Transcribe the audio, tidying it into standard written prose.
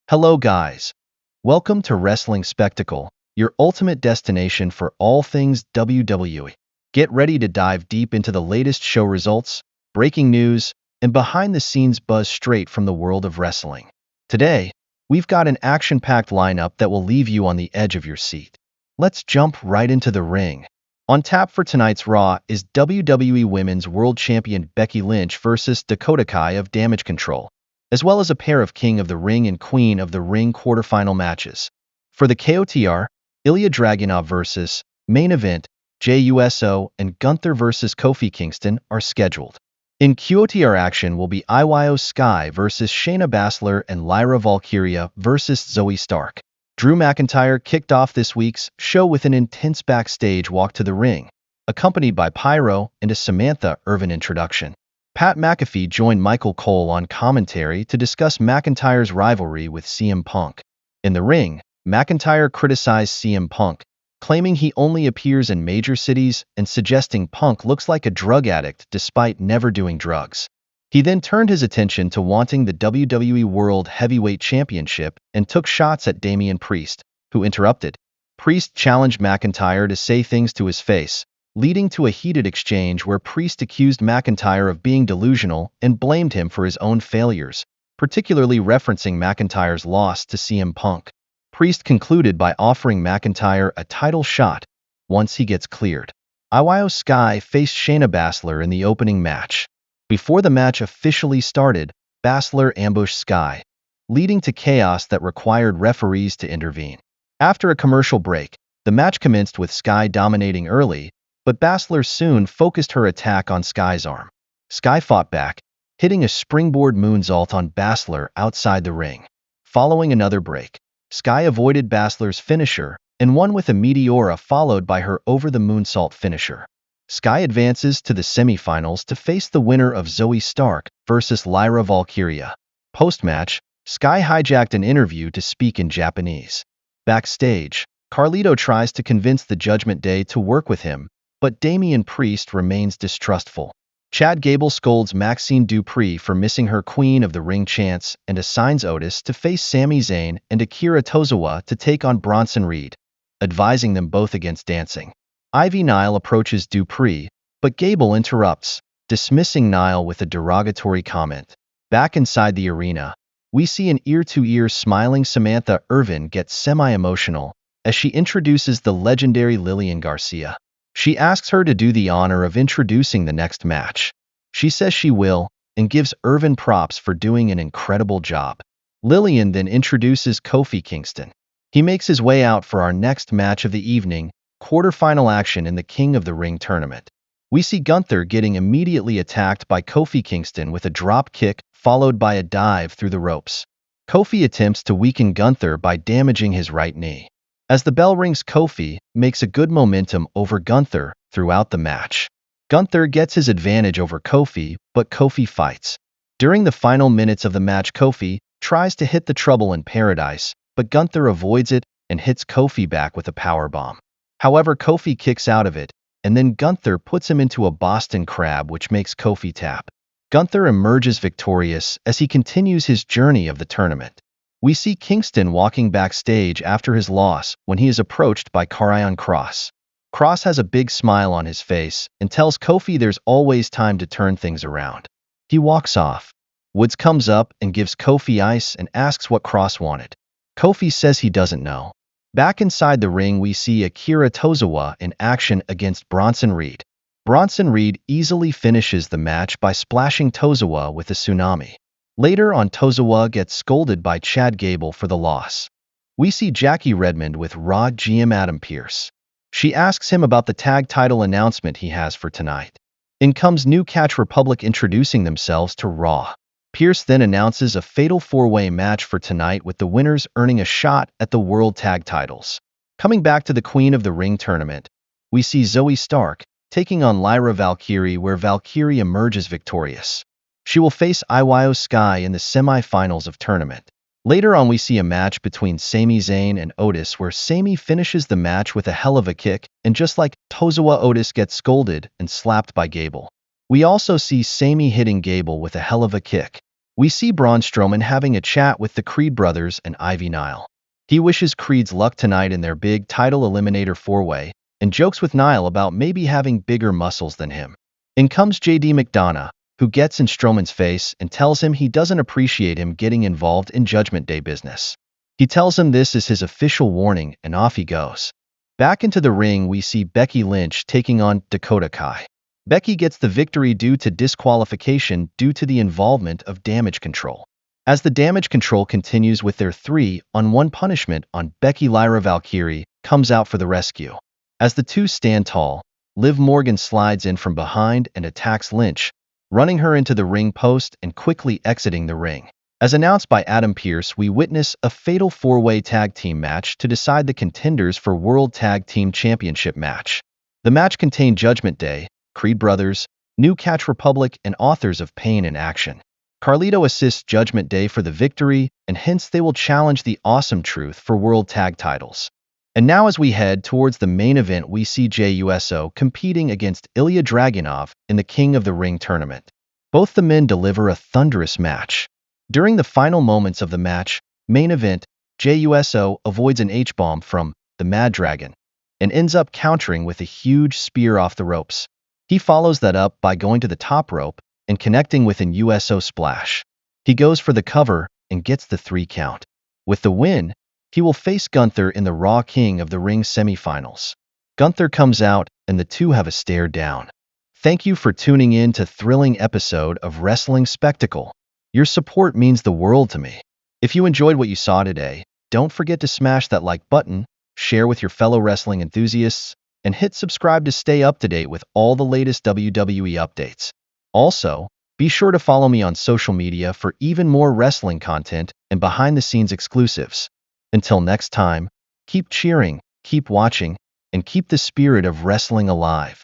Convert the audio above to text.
Hello guys. Welcome to Wrestling Spectacle, your ultimate destination for all things WWE. Get ready to dive deep into the latest show results, breaking news, and behind-the-scenes buzz straight from the world of wrestling. Today, we've got an action-packed lineup that will leave you on the edge of your seat. Let's jump right into the ring. On tap for tonight's Raw is WWE Women's World Champion Becky Lynch versus Dakota Kai of Damage Control, as well as a pair of King of the Ring and Queen of the Ring quarterfinal matches. For the KOTR, Ilya Dragunov versus Main Event, Jey Uso and Gunther versus Kofi Kingston are scheduled. In QOTR action will be Io Sky versus Shayna Baszler and Lyra Valkyria versus Zoe Stark. Drew McIntyre kicked off this week's show with an intense backstage walk to the ring, accompanied by Pyro and a Samantha Irvin introduction. Pat McAfee joined Michael Cole on commentary to discuss McIntyre's rivalry with CM Punk. In the ring, McIntyre criticized CM Punk, claiming he only appears in major cities and suggesting Punk looks like a drug addict despite never doing drugs. He then turned his attention to wanting the WWE World Heavyweight Championship and took shots at Damian Priest, who interrupted. Priest challenged McIntyre to say things to his face, leading to a heated exchange where Priest accused McIntyre of being delusional and blamed him for his own failures, particularly referencing McIntyre's loss to CM Punk. Priest concluded by offering McIntyre a title shot once he gets cleared. Io Sky faced Shayna Baszler in the opening match. Before the match officially started, Baszler ambushed Sky, leading to chaos that required referees to intervene. After a commercial break, the match commenced with Sky dominating early, but Baszler soon focused her attack on Sky's arm. Sky fought back, hitting a springboard moonsault on Baszler outside the ring. Following another break, Sky avoided Baszler's finisher and won with a Meteora followed by her over-the-moonsault finisher. Sky advances to the semifinals to face the winner of Zoe Stark versus Lyra Valkyria. Post-match, Sky hijacked an interview to speak in Japanese. Backstage, Carlito tries to convince the Judgment Day to work with him, but Damian Priest remains distrustful. Chad Gable scolds Maxine Dupree for missing her Queen of the Ring chance and assigns Otis to face Sami Zayn and Akira Tozawa to take on Bronson Reed, advising them both against dancing. Ivy Nile approaches Dupree, but Gable interrupts, dismissing Nile with a derogatory comment. Back inside the arena, we see an ear-to-ear smiling Samantha Irvin get semi-emotional as she introduces the legendary Lillian Garcia. She asks her to do the honor of introducing the next match. She says she will, and gives Irvin props for doing an incredible job. Lillian then introduces Kofi Kingston. He makes his way out for our next match of the evening, quarterfinal action in the King of the Ring tournament. We see Gunther getting immediately attacked by Kofi Kingston with a drop kick followed by a dive through the ropes. Kofi attempts to weaken Gunther by damaging his right knee. As the bell rings, Kofi makes a good momentum over Gunther throughout the match. Gunther gets his advantage over Kofi, but Kofi fights. During the final minutes of the match, Kofi tries to hit the Trouble in Paradise, but Gunther avoids it and hits Kofi back with a powerbomb. However, Kofi kicks out of it, and then Gunther puts him into a Boston Crab which makes Kofi tap. Gunther emerges victorious as he continues his journey of the tournament. We see Kingston walking backstage after his loss when he is approached by Karrion Kross. Kross has a big smile on his face and tells Kofi there's always time to turn things around. He walks off. Woods comes up and gives Kofi ice and asks what Kross wanted. Kofi says he doesn't know. Back inside the ring, we see Akira Tozawa in action against Bronson Reed. Bronson Reed easily finishes the match by splashing Tozawa with a tsunami. Later on, Tozawa gets scolded by Chad Gable for the loss. We see Jackie Redmond with Raw GM Adam Pearce. She asks him about the tag title announcement he has for tonight. In comes New Catch Republic introducing themselves to Raw. Pearce then announces a fatal four-way match for tonight with the winners earning a shot at the World Tag Titles. Coming back to the Queen of the Ring tournament, we see Zoe Stark taking on Lyra Valkyria, where Valkyria emerges victorious. She will face Io Sky in the semi-finals of tournament. Later on, we see a match between Sami Zayn and Otis where Sami finishes the match with a hell of a kick, and just like Tozawa, Otis gets scolded and slapped by Gable. We also see Sami hitting Gable with a hell of a kick. We see Braun Strowman having a chat with the Creed brothers and Ivy Nile. He wishes Creed's luck tonight in their big title eliminator four-way and jokes with Nile about maybe having bigger muscles than him. In comes JD McDonough, who gets in Strowman's face and tells him he doesn't appreciate him getting involved in Judgment Day business. He tells him this is his official warning, and off he goes. Back into the ring, we see Becky Lynch taking on Dakota Kai. Becky gets the victory due to disqualification due to the involvement of Damage Control. As the Damage Control continues with their 3-on-1 punishment on Becky, Lyra Valkyrie comes out for the rescue. As the two stand tall, Liv Morgan slides in from behind and attacks Lynch, running her into the ring post and quickly exiting the ring. As announced by Adam Pearce, we witness a fatal four-way tag team match to decide the contenders for World Tag Team Championship match. The match contained Judgment Day, Creed Brothers, New Catch Republic, and Authors of Pain in action. Carlito assists Judgment Day for the victory, and hence they will challenge the Awesome Truth for World Tag titles. And now as we head towards the main event, we see Jey Uso competing against Ilya Dragunov in the King of the Ring tournament. Both the men deliver a thunderous match. During the final moments of the match, main event, Jey Uso avoids an H-bomb from the Mad Dragon and ends up countering with a huge spear off the ropes. He follows that up by going to the top rope and connecting with an USO splash. He goes for the cover and gets the 3 count. With the win, he will face Gunther in the Raw King of the Ring semifinals. Gunther comes out and the two have a stare down. Thank you for tuning in to thrilling episode of Wrestling Spectacle. Your support means the world to me. If you enjoyed what you saw today, don't forget to smash that like button, share with your fellow wrestling enthusiasts, and hit subscribe to stay up to date with all the latest WWE updates. Also, be sure to follow me on social media for even more wrestling content and behind-the-scenes exclusives. Until next time, keep cheering, keep watching, and keep the spirit of wrestling alive.